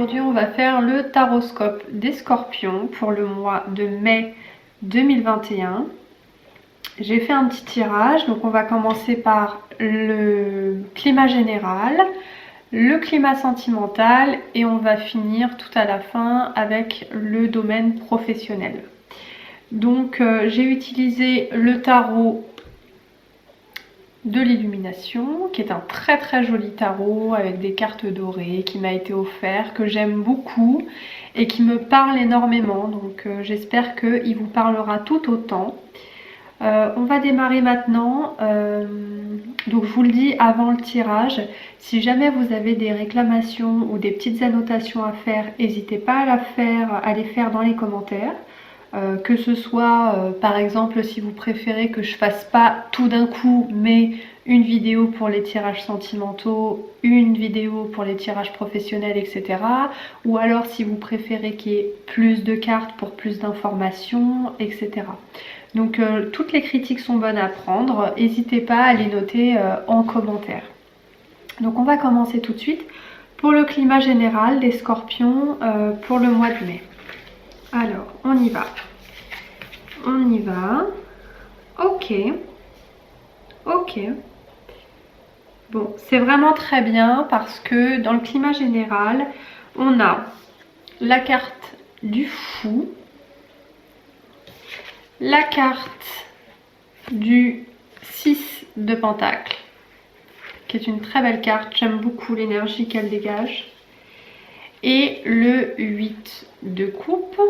aujourd'hui on va faire le taroscope des scorpions pour le mois de mai 2021. J'ai fait un petit tirage, donc on va commencer par le climat général, le climat sentimental et on va finir tout à la fin avec le domaine professionnel. Donc j'ai utilisé le tarot de l'illumination, qui est un très joli tarot avec des cartes dorées qui m'a été offert, que j'aime beaucoup et qui me parle énormément, donc j'espère qu'il vous parlera tout autant. On va démarrer maintenant, donc je vous le dis avant le tirage, si jamais vous avez des réclamations ou des petites annotations à faire, n'hésitez pas à les faire dans les commentaires. Que ce soit par exemple si vous préférez que je fasse pas tout d'un coup mais une vidéo pour les tirages sentimentaux, une vidéo pour les tirages professionnels, etc. Ou alors si vous préférez qu'il y ait plus de cartes pour plus d'informations, etc. Donc toutes les critiques sont bonnes à prendre, n'hésitez pas à les noter en commentaire. Donc on va commencer tout de suite pour le climat général des scorpions pour le mois de mai. Alors, on y va. On y va. Ok. Ok. Bon, c'est vraiment très bien parce que dans le climat général, on a la carte du fou, la carte du 6 de pentacle, qui est une très belle carte. J'aime beaucoup l'énergie qu'elle dégage. Et le 8 de coupe.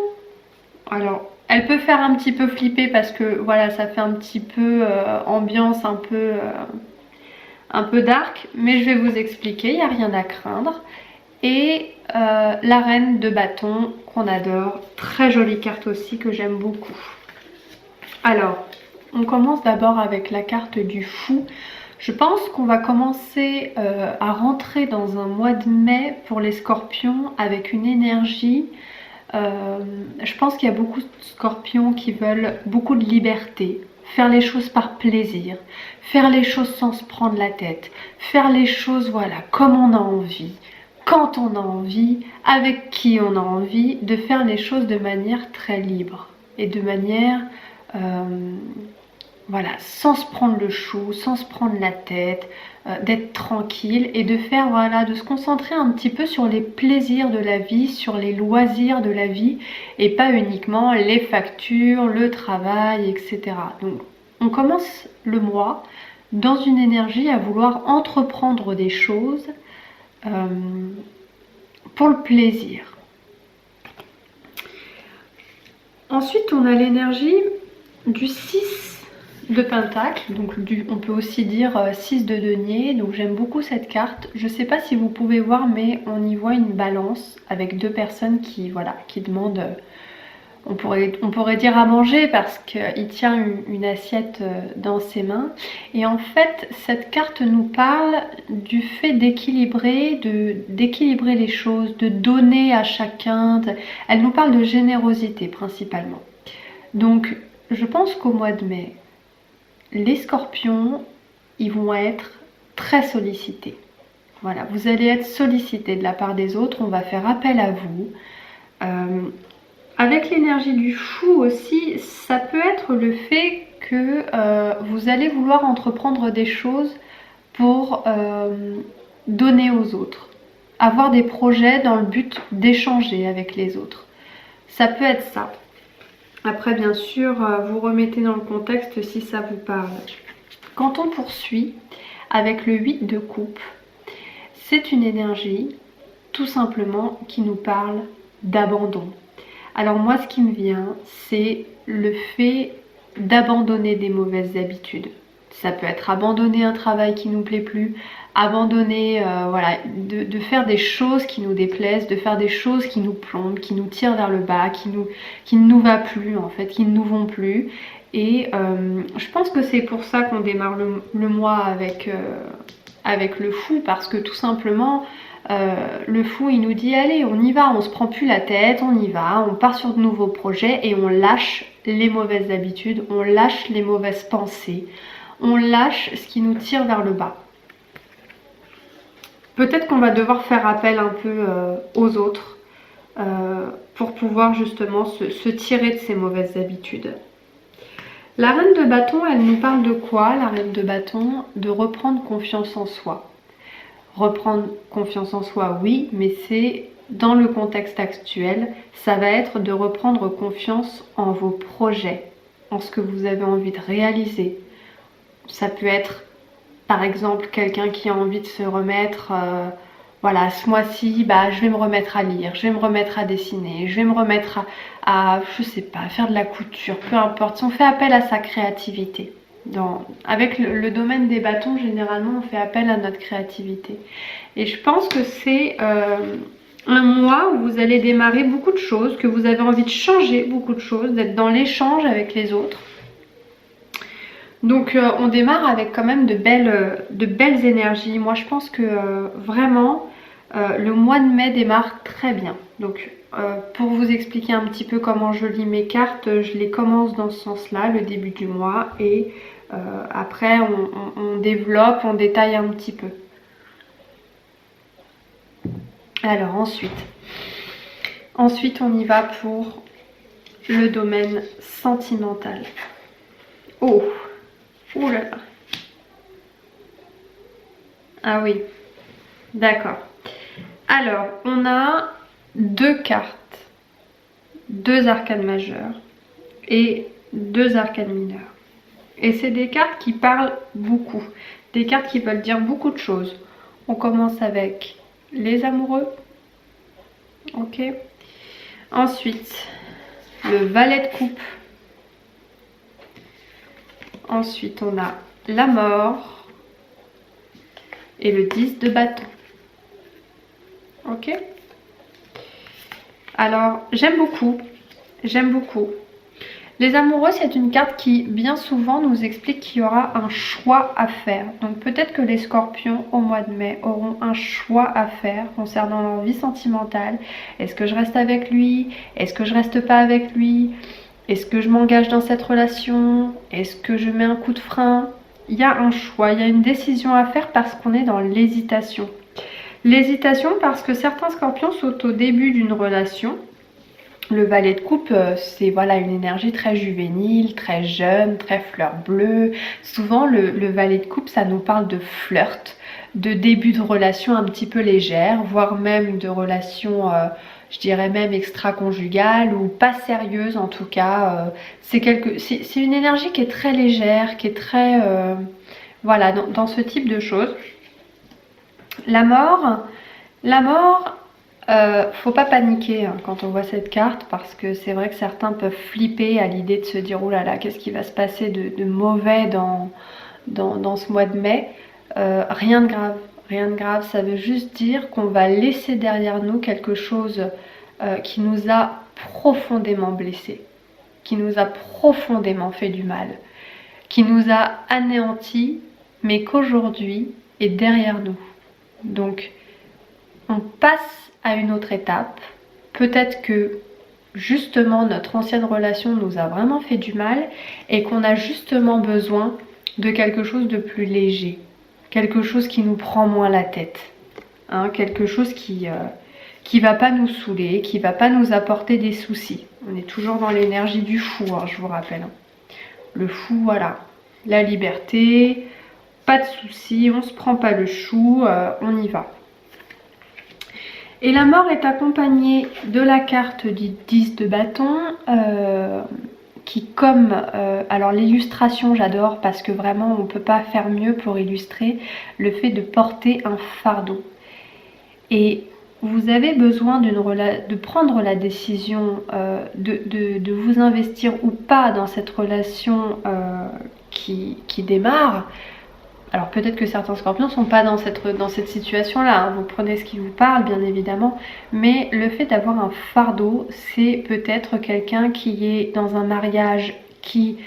Alors, elle peut faire un petit peu flipper parce que voilà, ça fait un petit peu ambiance un peu dark, mais je vais vous expliquer, il n'y a rien à craindre. Et la reine de bâton qu'on adore, très jolie carte aussi que j'aime beaucoup. Alors, on commence d'abord avec la carte du fou. Je pense qu'on va commencer à rentrer dans un mois de mai pour les scorpions avec une énergie. Je pense qu'il y a beaucoup de scorpions qui veulent beaucoup de liberté, faire les choses par plaisir, faire les choses sans se prendre la tête, faire les choses voilà comme on a envie, quand on a envie, avec qui on a envie, de faire les choses de manière très libre et de manière voilà, sans se prendre le chou, sans se prendre la tête, d'être tranquille et de faire voilà, de se concentrer un petit peu sur les plaisirs de la vie, sur les loisirs de la vie et pas uniquement les factures, le travail, etc. Donc on commence le mois dans une énergie à vouloir entreprendre des choses pour le plaisir. Ensuite on a l'énergie du 6 de pentacle, donc on peut aussi dire 6 de denier, donc j'aime beaucoup cette carte. Je sais pas si vous pouvez voir, mais on y voit une balance avec deux personnes qui voilà, qui demandent, on pourrait dire à manger parce qu'il tient une assiette dans ses mains. Et en fait cette carte nous parle du fait d'équilibrer les choses, de donner à chacun, elle nous parle de générosité principalement. Donc je pense qu'au mois de mai, les scorpions, ils vont être très sollicités. Voilà, vous allez être sollicités de la part des autres, on va faire appel à vous. Avec l'énergie du fou aussi, ça peut être le fait que vous allez vouloir entreprendre des choses pour donner aux autres. Avoir des projets dans le but d'échanger avec les autres. Ça peut être ça. Après, bien sûr, vous remettez dans le contexte si ça vous parle. Quand on poursuit avec le 8 de coupe, c'est une énergie tout simplement qui nous parle d'abandon. Alors moi, ce qui me vient, c'est le fait d'abandonner des mauvaises habitudes. Ça peut être abandonner un travail qui nous plaît plus, abandonner, voilà, de faire des choses qui nous déplaisent, de faire des choses qui nous plombent, qui nous tirent vers le bas, qui ne nous va plus en fait, qui ne nous vont plus. Et je pense que c'est pour ça qu'on démarre le mois avec le fou, parce que tout simplement le fou il nous dit allez on y va, on se prend plus la tête, on y va, on part sur de nouveaux projets et on lâche les mauvaises habitudes, on lâche les mauvaises pensées, on lâche ce qui nous tire vers le bas. peut-être qu'on va devoir faire appel un peu aux autres pour pouvoir justement se tirer de ces mauvaises habitudes. La reine de bâton, elle nous parle de quoi, la reine de bâton? De reprendre confiance en soi. Reprendre confiance en soi, oui, mais c'est dans le contexte actuel, ça va être de reprendre confiance en vos projets, en ce que vous avez envie de réaliser. Ça peut être, par exemple, quelqu'un qui a envie de se remettre, voilà, ce mois-ci, je vais me remettre à lire, je vais me remettre à dessiner, je vais me remettre je sais pas, faire de la couture, peu importe. Si on fait appel à sa créativité. Avec le domaine des bâtons, généralement, on fait appel à notre créativité. Et je pense que c'est un mois où vous allez démarrer beaucoup de choses, que vous avez envie de changer beaucoup de choses, d'être dans l'échange avec les autres. Donc on démarre avec quand même de belles énergies. Moi je pense que vraiment le mois de mai démarre très bien. Donc pour vous expliquer un petit peu comment je lis mes cartes, je les commence dans ce sens-là, le début du mois, et après on développe, on détaille un petit peu. Alors ensuite on y va pour le domaine sentimental. Oh, ouh là là. Ah oui, d'accord. Alors, on a deux cartes, deux arcanes majeures et deux arcanes mineures. Et c'est des cartes qui parlent beaucoup, des cartes qui veulent dire beaucoup de choses. On commence avec les amoureux, ok. Ensuite, le valet de coupe. Ensuite, on a la mort et le 10 de bâton. Ok. Alors, j'aime beaucoup. Les amoureux, c'est une carte qui, bien souvent, nous explique qu'il y aura un choix à faire. Donc, peut-être que les scorpions, au mois de mai, auront un choix à faire concernant leur vie sentimentale. Est-ce que je reste avec lui? Est-ce que je reste pas avec lui? Est-ce que je m'engage dans cette relation? Est-ce que je mets un coup de frein? Il y a un choix, il y a une décision à faire parce qu'on est dans l'hésitation. L'hésitation parce que certains scorpions sont au début d'une relation. Le valet de coupe, c'est voilà, une énergie très juvénile, très jeune, très fleur bleue. Souvent, le valet de coupe, ça nous parle de flirt, de début de relation un petit peu légère, voire même de relation, je dirais même extra-conjugale ou pas sérieuse en tout cas. C'est une énergie qui est très légère, qui est très... voilà, dans ce type de choses. La mort, faut pas paniquer quand on voit cette carte parce que c'est vrai que certains peuvent flipper à l'idée de se dire oh là là, qu'est-ce qui va se passer de mauvais dans ce mois de mai. Rien de grave, ça veut juste dire qu'on va laisser derrière nous quelque chose qui nous a profondément blessés, qui nous a profondément fait du mal, qui nous a anéantis, mais qu'aujourd'hui est derrière nous. Donc on passe à une autre étape. Peut-être que justement notre ancienne relation nous a vraiment fait du mal et qu'on a justement besoin de quelque chose de plus léger, quelque chose qui nous prend moins la tête, hein, quelque chose qui va pas nous saouler, qui va pas nous apporter des soucis. On est toujours dans l'énergie du fou, hein, je vous rappelle. Le fou, voilà, la liberté, pas de soucis, on se prend pas le chou, on y va. Et la mort est accompagnée de la carte du 10 de bâton qui comme... alors l'illustration j'adore parce que vraiment on ne peut pas faire mieux pour illustrer le fait de porter un fardeau. Et vous avez besoin de prendre la décision de vous investir ou pas dans cette relation qui démarre. Alors peut-être que certains scorpions ne sont pas dans cette situation-là, hein. Vous prenez ce qui vous parle bien évidemment, mais le fait d'avoir un fardeau, c'est peut-être quelqu'un qui est dans un mariage qui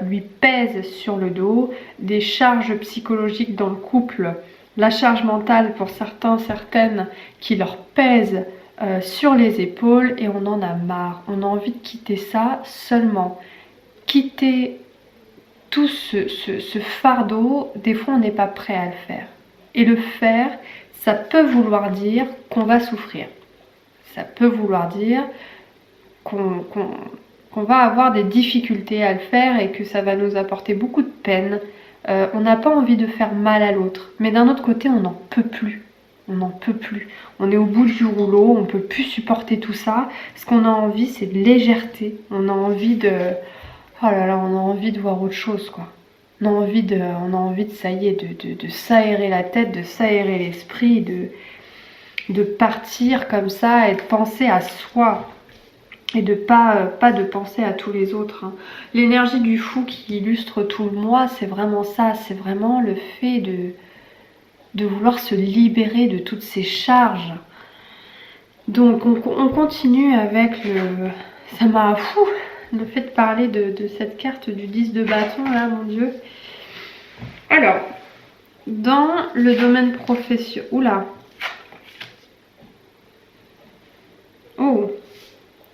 lui pèse sur le dos, des charges psychologiques dans le couple, la charge mentale pour certains, certaines qui leur pèsent sur les épaules et on en a marre, on a envie de quitter ça seulement. Quitter ce fardeau, des fois on n'est pas prêt à le faire. Et le faire, ça peut vouloir dire qu'on va souffrir. Ça peut vouloir dire qu'on va avoir des difficultés à le faire et que ça va nous apporter beaucoup de peine. On n'a pas envie de faire mal à l'autre, mais d'un autre côté, on n'en peut plus. On n'en peut plus. On est au bout du rouleau, on ne peut plus supporter tout ça. Ce qu'on a envie, c'est de légèreté. On a envie de... Oh là là, on a envie de voir autre chose, quoi. On a envie de, ça y est, de s'aérer la tête, de s'aérer l'esprit, de partir comme ça et de penser à soi. Et de pas de penser à tous les autres. Hein. L'énergie du fou qui illustre tout le mois, c'est vraiment ça. C'est vraiment le fait de vouloir se libérer de toutes ces charges. Donc on continue avec le... Ça m'a fou le fait de parler de cette carte du 10 de bâton là, mon Dieu. Alors, dans le domaine professionnel... Oula. Oh.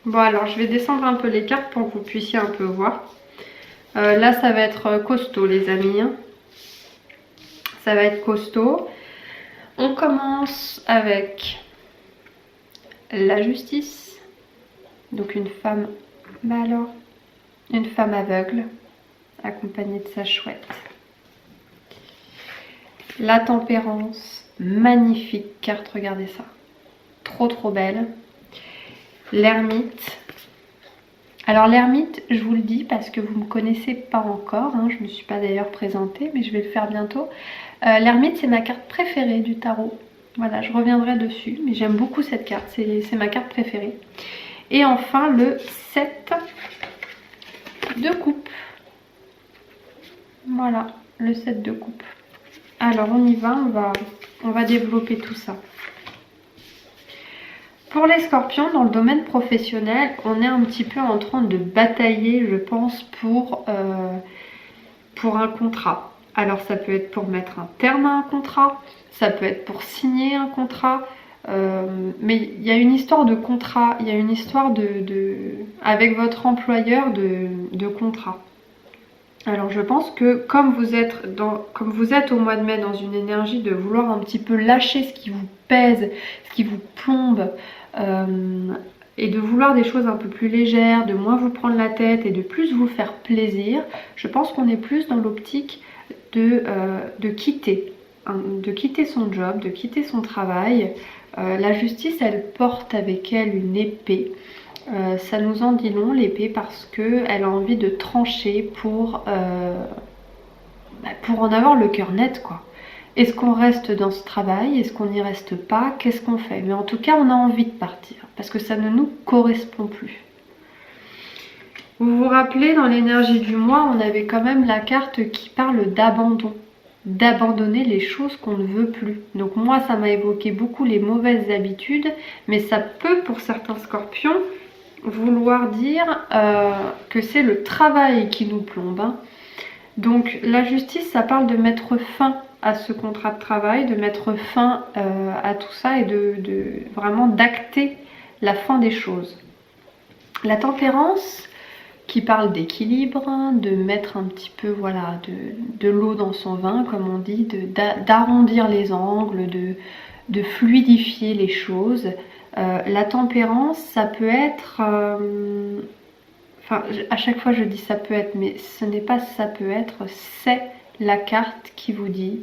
Bon alors je vais descendre un peu les cartes pour que vous puissiez un peu voir. Là ça va être costaud les amis. Hein. Ça va être costaud. On commence avec la justice. Donc une femme, bah alors, une femme aveugle accompagnée de sa chouette. La tempérance, magnifique carte, regardez ça. Trop belle. L'ermite. Alors l'ermite, je vous le dis parce que vous ne me connaissez pas encore, hein, je ne me suis pas d'ailleurs présentée, mais je vais le faire bientôt. L'ermite, c'est ma carte préférée du tarot. Voilà, je reviendrai dessus, mais j'aime beaucoup cette carte, c'est ma carte préférée. Et enfin, le 7 de coupe. Voilà, le 7 de coupe. Alors on y va, on va développer tout ça. Pour les scorpions, dans le domaine professionnel, on est un petit peu en train de batailler, je pense, pour un contrat. Alors ça peut être pour mettre un terme à un contrat, ça peut être pour signer un contrat, mais il y a une histoire de contrat, il y a une histoire avec votre employeur de contrat. Alors je pense que comme vous êtes au mois de mai dans une énergie de vouloir un petit peu lâcher ce qui vous pèse, ce qui vous plombe, et de vouloir des choses un peu plus légères, de moins vous prendre la tête et de plus vous faire plaisir, je pense qu'on est plus dans l'optique de quitter son job, de quitter son travail. La justice, elle porte avec elle une épée. Ça nous en dit long l'épée parce qu'elle a envie de trancher pour en avoir le cœur net, quoi. Est-ce qu'on reste dans ce travail? Est-ce qu'on n'y reste pas? Qu'est-ce qu'on fait? Mais en tout cas, on a envie de partir parce que ça ne nous correspond plus. Vous vous rappelez, dans l'énergie du mois, on avait quand même la carte qui parle d'abandon. D'abandonner les choses qu'on ne veut plus. Donc moi, ça m'a évoqué beaucoup les mauvaises habitudes, mais ça peut, pour certains scorpions, vouloir dire que c'est le travail qui nous plombe. Hein. Donc la justice, ça parle de mettre fin à ce contrat de travail, de mettre fin à tout ça et de vraiment d'acter la fin des choses. La tempérance qui parle d'équilibre, de mettre un petit peu voilà, de l'eau dans son vin, comme on dit, d'arrondir les angles, de fluidifier les choses. La tempérance, ça peut être... Enfin, à chaque fois je dis ça peut être, mais ce n'est pas ça peut être, c'est la carte qui vous dit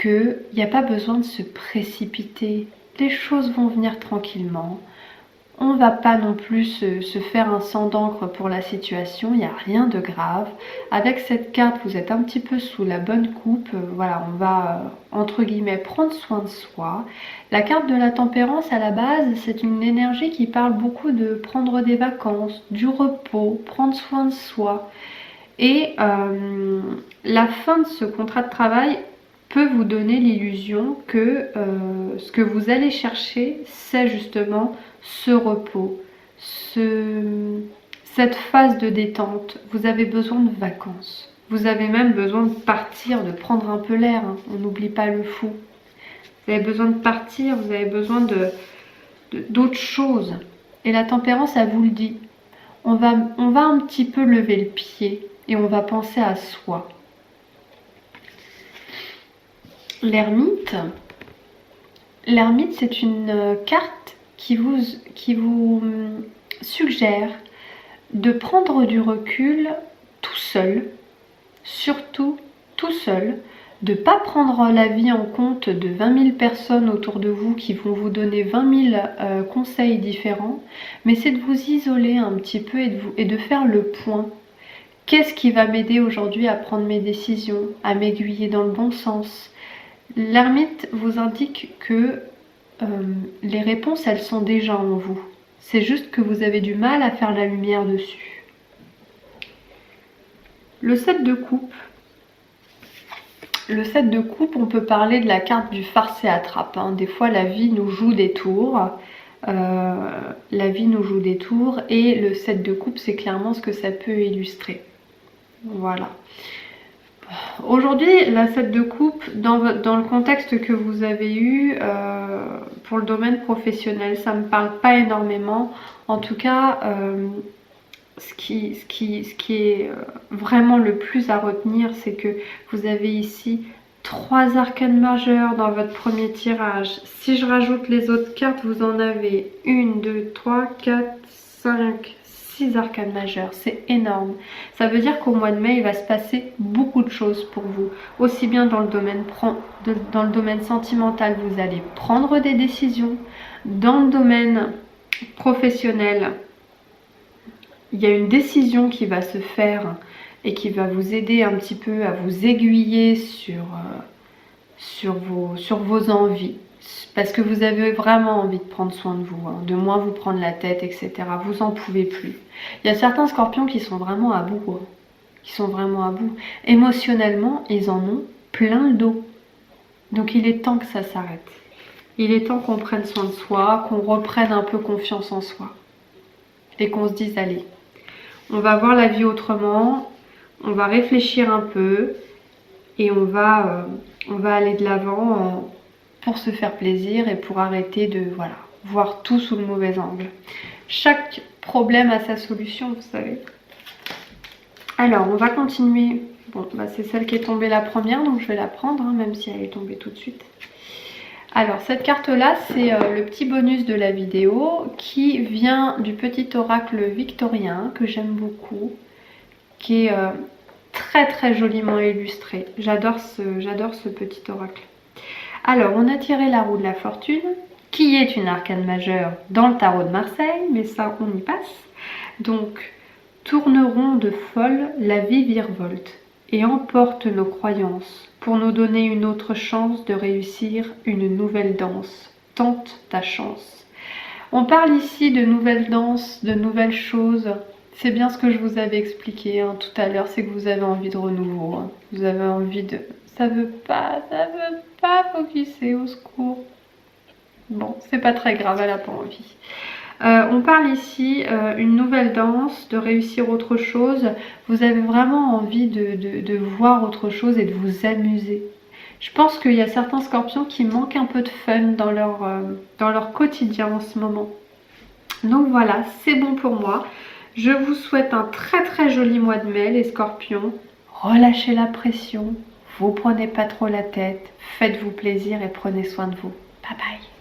qu'il n'y a pas besoin de se précipiter. Les choses vont venir tranquillement. On ne va pas non plus se faire un sang d'encre pour la situation, il n'y a rien de grave. Avec cette carte, vous êtes un petit peu sous la bonne coupe. Voilà, on va, entre guillemets, prendre soin de soi. La carte de la tempérance, à la base, c'est une énergie qui parle beaucoup de prendre des vacances, du repos, prendre soin de soi. Et la fin de ce contrat de travail peut vous donner l'illusion que ce que vous allez chercher, c'est justement ce repos, cette phase de détente. Vous avez besoin de vacances. Vous avez même besoin de partir, de prendre un peu l'air. Hein. On n'oublie pas le fou. Vous avez besoin de partir, vous avez besoin d'autre chose. Et la tempérance, elle vous le dit. On va un petit peu lever le pied et on va penser à soi. L'ermite, L'ermite, c'est une carte qui vous suggère de prendre du recul tout seul, surtout tout seul, de ne pas prendre la vie en compte de 20 000 personnes autour de vous qui vont vous donner 20 000 conseils différents, mais c'est de vous isoler un petit peu et de faire le point. Qu'est-ce qui va m'aider aujourd'hui à prendre mes décisions, à m'aiguiller dans le bon sens? L'ermite vous indique que les réponses, elles sont déjà en vous. C'est juste que vous avez du mal à faire la lumière dessus. Le 7 de coupe. Le 7 de coupe, on peut parler de la carte du farce et attrape. Hein. Des fois, la vie nous joue des tours. La vie nous joue des tours. Et le 7 de coupe, c'est clairement ce que ça peut illustrer. Voilà. Aujourd'hui, la 7 de coupe, dans le contexte que vous avez eu pour le domaine professionnel, ça ne me parle pas énormément. En tout cas, ce qui est vraiment le plus à retenir, c'est que vous avez ici 3 arcanes majeures dans votre premier tirage. Si je rajoute les autres cartes, vous en avez 1, 2, 3, 4, 5, 6 arcanes majeures. C'est énorme. Ça veut dire qu'au mois de mai, il va se passer beaucoup de choses pour vous. Aussi bien dans le domaine sentimental, vous allez prendre des décisions. Dans le domaine professionnel, il y a une décision qui va se faire et qui va vous aider un petit peu à vous aiguiller sur vos envies. Parce que vous avez vraiment envie de prendre soin de vous, hein, de moins vous prendre la tête, etc. Vous en pouvez plus. Il y a certains scorpions qui sont vraiment à bout. Hein, qui sont vraiment à bout. Émotionnellement, ils en ont plein le dos. Donc il est temps que ça s'arrête. Il est temps qu'on prenne soin de soi, qu'on reprenne un peu confiance en soi. Et qu'on se dise, allez, on va voir la vie autrement, on va réfléchir un peu et on va aller de l'avant pour se faire plaisir et pour arrêter de voir tout sous le mauvais angle. Chaque problème a sa solution, vous savez. Alors, on va continuer. Bon, bah, c'est celle qui est tombée la première, donc je vais la prendre, hein, même si elle est tombée tout de suite. Alors, cette carte-là, c'est le petit bonus de la vidéo qui vient du petit oracle victorien que j'aime beaucoup, qui est très très joliment illustré. J'adore ce petit oracle. Alors, on a tiré la roue de la fortune, qui est une arcane majeure dans le tarot de Marseille, mais ça, on y passe. Donc, tourneront de folle, la vie virevolte et emporte nos croyances pour nous donner une autre chance de réussir une nouvelle danse. Tente ta chance. On parle ici de nouvelles danses, de nouvelles choses. C'est bien ce que je vous avais expliqué hein, tout à l'heure, c'est que vous avez envie de renouveau. Hein. Vous avez envie de... Ça veut pas focuser, au secours. Bon, c'est pas très grave, elle n'a pas envie. On parle ici une nouvelle danse, de réussir autre chose. Vous avez vraiment envie de voir autre chose et de vous amuser. Je pense qu'il y a certains scorpions qui manquent un peu de fun dans leur quotidien en ce moment. Donc voilà, c'est bon pour moi. Je vous souhaite un très très joli mois de mai les scorpions. Relâchez la pression, vous prenez pas trop la tête, faites-vous plaisir et prenez soin de vous. Bye bye.